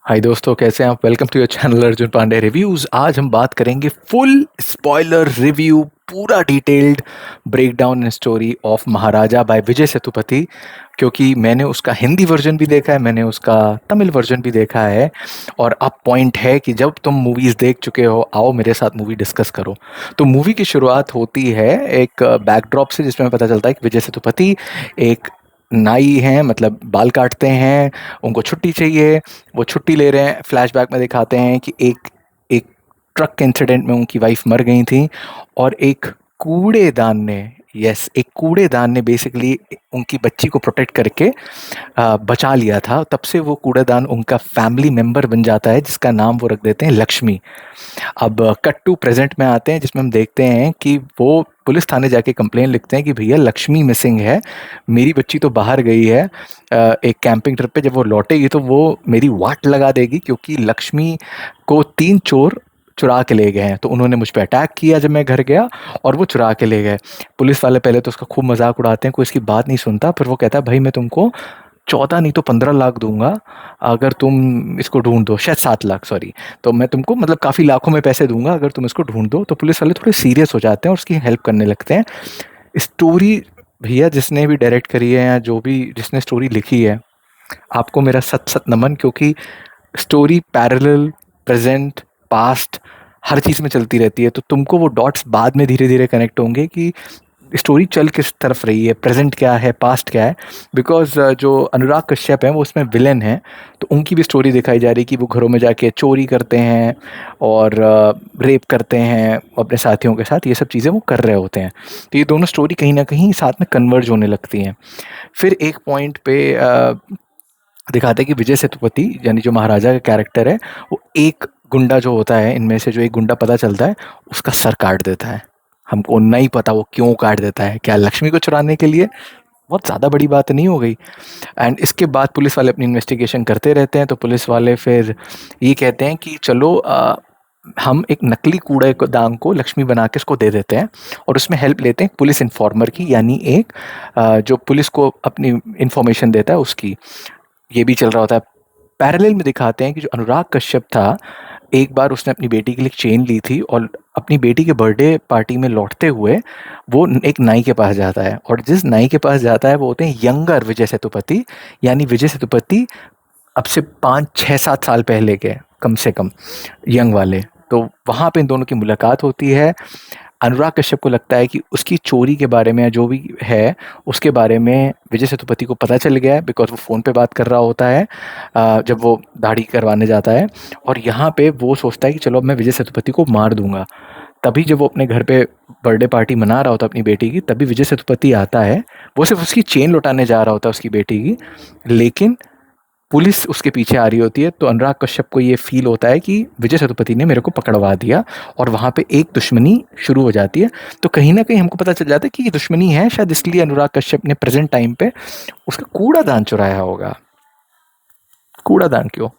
हाय दोस्तों, कैसे हैं आप? Welcome to your channel Arjun Pandey reviews. आज हम बात करेंगे फुल स्पॉइलर रिव्यू, पूरा detailed breakdown and story of Maharaja by Vijay Sethupathi. क्योंकि मैंने उसका हिंदी वर्जन भी देखा है, मैंने उसका तमिल वर्जन भी देखा है। और अब पॉइंट है कि जब तुम मूवीज़ देख चुके हो, आओ मेरे साथ मूवी डिस्कस करो। तो मूवी की शुरुआत होती है एक बैकड्रॉप से, जिसमें पता चलता है कि विजय सेतुपति एक नाई हैं, मतलब बाल काटते हैं, उनको छुट्टी चाहिए। वो छुट्टी ले रहे हैं। फ्लैशबैक में दिखाते हैं कि एक एक ट्रक इंसिडेंट में उनकी वाइफ मर गई थी और एक कूड़ेदान ने, यस, एक कूड़ेदान ने बेसिकली उनकी बच्ची को प्रोटेक्ट करके बचा लिया था। तब से वो कूड़ेदान उनका फैमिली मेंबर बन जाता है, जिसका नाम वो रख देते हैं लक्ष्मी। अब कट टू प्रेजेंट में आते हैं, जिसमें हम देखते हैं कि वो पुलिस थाने जाके कंप्लेन लिखते हैं कि भैया लक्ष्मी मिसिंग है, मेरी बच्ची तो बाहर गई है एक कैंपिंग ट्रिप पे। जब वो लौटेगी तो वो मेरी वाट लगा देगी, क्योंकि लक्ष्मी को 3 चोर चुरा के ले गए हैं। तो उन्होंने मुझ पे अटैक किया जब मैं घर गया, और वो चुरा के ले गए। पुलिस वाले पहले तो उसका खूब मजाक उड़ाते हैं, कोई इसकी बात नहीं सुनता। फिर वो कहता है भाई मैं तुमको 14 नहीं तो 15 लाख दूंगा अगर तुम इसको ढूंढ दो, शायद 7 लाख, सॉरी। तो मैं तुमको मतलब काफ़ी लाखों में पैसे दूंगा अगर तुम इसको ढूंढ दो। तो पुलिस वाले थोड़े सीरियस हो जाते हैं और उसकी हेल्प करने लगते हैं। स्टोरी भैया जिसने भी डायरेक्ट करी है या जो भी जिसने स्टोरी लिखी है, आपको मेरा सत सत नमन। क्योंकि स्टोरी पैरेलल, प्रेजेंट, पास्ट, हर चीज़ में चलती रहती है। तो तुमको वो डॉट्स बाद में धीरे धीरे कनेक्ट होंगे कि स्टोरी चल किस तरफ रही है, प्रेजेंट क्या है, पास्ट क्या है। बिकॉज जो अनुराग कश्यप हैं वो उसमें विलेन हैं। तो उनकी भी स्टोरी दिखाई जा रही है कि वो घरों में जाके चोरी करते हैं और रेप करते हैं अपने साथियों के साथ। ये सब चीज़ें वो कर रहे होते हैं। तो ये दोनों स्टोरी कहीं ना कहीं साथ में कन्वर्ज होने लगती हैं। फिर एक पॉइंट पे दिखाते हैं कि विजय सेतुपति, यानी जो महाराजा का कैरेक्टर है, वो एक गुंडा जो होता है, इनमें से जो एक गुंडा पता चलता है, उसका सर काट देता है। हमको नहीं पता वो क्यों काट देता है, क्या लक्ष्मी को चुराने के लिए? बहुत ज़्यादा बड़ी बात नहीं हो गई। एंड इसके बाद पुलिस वाले अपनी इन्वेस्टिगेशन करते रहते हैं। तो पुलिस वाले फिर ये कहते हैं कि चलो हम एक नकली कूड़ेदान को लक्ष्मी बना के उसको दे देते हैं, और उसमें हेल्प लेते हैं पुलिस इन्फॉर्मर की, यानी एक जो पुलिस को अपनी इंफॉर्मेशन देता है उसकी। ये भी चल रहा होता है। पैरेलल में दिखाते हैं कि जो अनुराग कश्यप था, एक बार उसने अपनी बेटी के लिए चेन ली थी, और अपनी बेटी के बर्थडे पार्टी में लौटते हुए वो एक नाई के पास जाता है। और जिस नाई के पास जाता है वो होते हैं यंगर विजय सेतुपति, यानी विजय सेतुपति अब से 5 6 7 साल पहले के, कम से कम यंग वाले। तो वहाँ पे इन दोनों की मुलाकात होती है। अनुराग कश्यप को लगता है कि उसकी चोरी के बारे में या जो भी है उसके बारे में विजय सेतुपति को पता चल गया है, बिकॉज वो फ़ोन पे बात कर रहा होता है जब वो दाढ़ी करवाने जाता है। और यहाँ पे वो सोचता है कि चलो अब मैं विजय सेतुपति को मार दूंगा। तभी जब वो अपने घर पे बर्थडे पार्टी मना रहा होता है अपनी बेटी की, तभी विजय सेतुपति आता है। वो सिर्फ उसकी चेन लौटाने जा रहा होता है उसकी बेटी की, लेकिन पुलिस उसके पीछे आ रही होती है। तो अनुराग कश्यप को ये फील होता है कि विजय सेतुपति ने मेरे को पकड़वा दिया, और वहाँ पे एक दुश्मनी शुरू हो जाती है। तो कहीं ना कहीं हमको पता चल जाता है कि ये दुश्मनी है शायद, इसलिए अनुराग कश्यप ने प्रेजेंट टाइम पे उसका कूड़ादान चुराया होगा। कूड़ादान क्यों?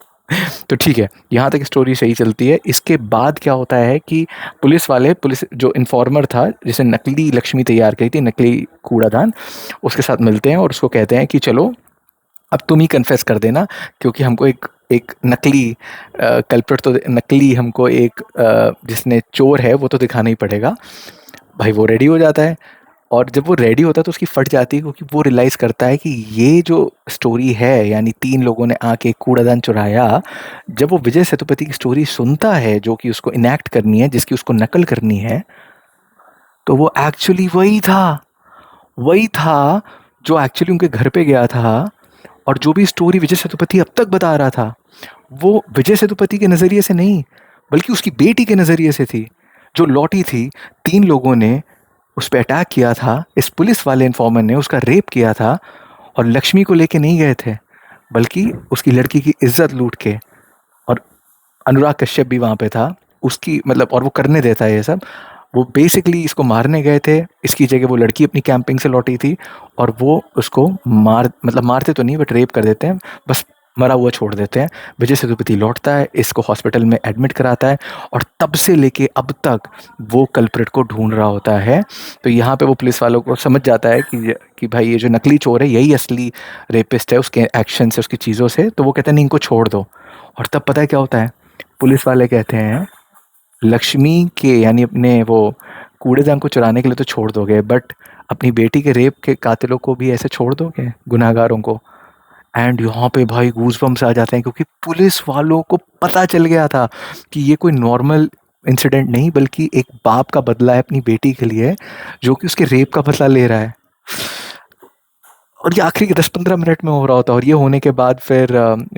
तो ठीक है, यहाँ तक स्टोरी सही चलती है। इसके बाद क्या होता है कि पुलिस जो इन्फॉर्मर था जिसे नकली लक्ष्मी तैयार करी थी, नकली कूड़ादान, उसके साथ मिलते हैं और उसको कहते हैं कि चलो अब तुम ही कन्फेस कर देना, क्योंकि हमको एक एक नकली कल्प्रिट, तो नकली हमको एक जिसने चोर है वो तो दिखाना ही पड़ेगा। भाई वो रेडी हो जाता है, और जब वो रेडी होता है तो उसकी फट जाती है, क्योंकि वो रियलाइज़ करता है कि ये जो स्टोरी है, यानी 3 लोगों ने आके कूड़ादान चुराया। जब वो विजय सेतुपति की स्टोरी सुनता है जो कि उसको इनैक्ट करनी है, जिसकी उसको नकल करनी है, तो वो एक्चुअली वही था जो एक्चुअली उनके घर पे गया था। और जो भी स्टोरी विजय सेतुपति अब तक बता रहा था, वो विजय सेतुपति के नज़रिए से नहीं, बल्कि उसकी बेटी के नज़रिए से थी, जो लौटी थी। 3 लोगों ने उस पे अटैक किया था, इस पुलिस वाले इन्फॉर्मर ने उसका रेप किया था, और लक्ष्मी को लेके नहीं गए थे, बल्कि उसकी लड़की की इज्जत लूट के। और अनुराग कश्यप भी वहाँ पे था, उसकी मतलब, और वो करने देता है ये सब। वो बेसिकली इसको मारने गए थे, इसकी जगह वो लड़की अपनी कैंपिंग से लौटी थी, और वो उसको मारते तो नहीं, बट रेप कर देते हैं, बस मरा हुआ छोड़ देते हैं। विजय सेतुपति लौटता है, इसको हॉस्पिटल में एडमिट कराता है, और तब से लेके अब तक वो कल्प्रिट को ढूंढ रहा होता है। तो यहाँ पे वो पुलिस वालों को समझ जाता है कि भाई ये जो नकली चोर है यही असली रेपिस्ट है, उसके एक्शन से, उसकी चीज़ों से। तो वो कहते हैं नहीं, इनको छोड़ दो। और तब पता है क्या होता है, पुलिस वाले कहते हैं लक्ष्मी के यानी अपने वो कूड़ेदान को चुराने के लिए तो छोड़ दोगे, बट अपनी बेटी के रेप के कातिलों को भी ऐसे छोड़ दोगे, गुनहगारों को? एंड यहाँ पे भाई गूज़बम्प्स आ जाते हैं, क्योंकि पुलिस वालों को पता चल गया था कि ये कोई नॉर्मल इंसिडेंट नहीं, बल्कि एक बाप का बदला है अपनी बेटी के लिए, जो कि उसके रेप का बदला ले रहा है। और ये आखिरी के 10-15 मिनट में हो रहा होता है, और ये होने के बाद फिर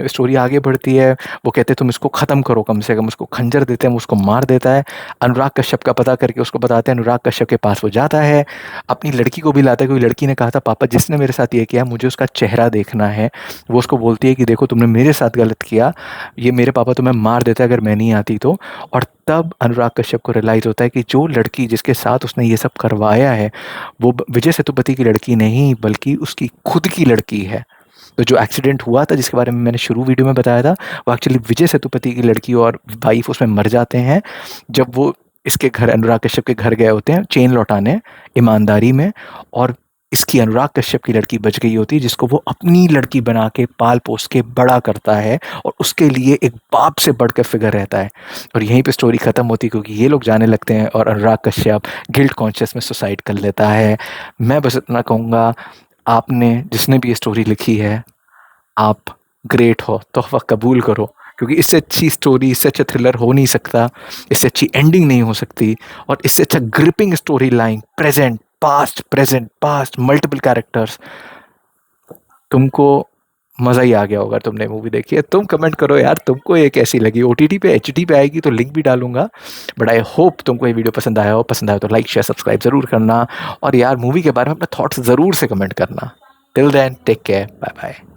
स्टोरी आगे बढ़ती है। वो कहते हैं तुम इसको ख़त्म करो, कम से कम उसको खंजर देते हैं, वो उसको मार देता है। अनुराग कश्यप का पता करके उसको बताते हैं, अनुराग कश्यप के पास वो जाता है, अपनी लड़की को भी लाता है, क्योंकि लड़की ने कहा था पापा जिसने मेरे साथ ये किया मुझे उसका चेहरा देखना है। वो उसको बोलती है कि देखो तुमने मेरे साथ गलत किया, ये मेरे पापा तुम्हें मार देते अगर मैं नहीं आती तो। और तब अनुराग कश्यप को रियलाइज़ होता है कि जो लड़की जिसके साथ उसने ये सब करवाया है, वो विजय सेतुपति की लड़की नहीं, बल्कि उसकी खुद की लड़की है। तो जो एक्सीडेंट हुआ था जिसके बारे में मैंने शुरू वीडियो में बताया था, वो एक्चुअली विजय सेतुपति की लड़की और वाइफ उसमें मर जाते हैं, जब वो इसके घर, अनुराग कश्यप के घर गए होते हैं चेन लौटाने ईमानदारी में। और इसकी, अनुराग कश्यप की लड़की बच गई होती है, जिसको वो अपनी लड़की बना के पाल पोस के बड़ा करता है, और उसके लिए एक बाप से बढ़कर फिगर रहता है। और यहीं पे स्टोरी ख़त्म होती है, क्योंकि ये लोग जाने लगते हैं और अनुराग कश्यप गिल्ट कॉन्शियस में सुसाइड कर लेता है। मैं बस इतना कहूँगा, आपने जिसने भी ये स्टोरी लिखी है, आप ग्रेट हो, तोहफ़ा कबूल करो, क्योंकि इससे अच्छी स्टोरी, इससे अच्छा थ्रिलर हो नहीं सकता, इससे अच्छी एंडिंग नहीं हो सकती, और इससे अच्छा gripping story line, present past multiple characters. तुमको मज़ा ही आ गया होगा, तुमने मूवी देखी है। तुम कमेंट करो यार, तुमको ये कैसी लगी? ओटीटी पे, एचडी पे आएगी तो लिंक भी डालूंगा। बट आई होप तुमको ये वीडियो पसंद आया हो। पसंद आया तो लाइक शेयर सब्सक्राइब ज़रूर करना, और यार मूवी के बारे में अपने थॉट्स ज़रूर से कमेंट करना। Till then take care, bye bye.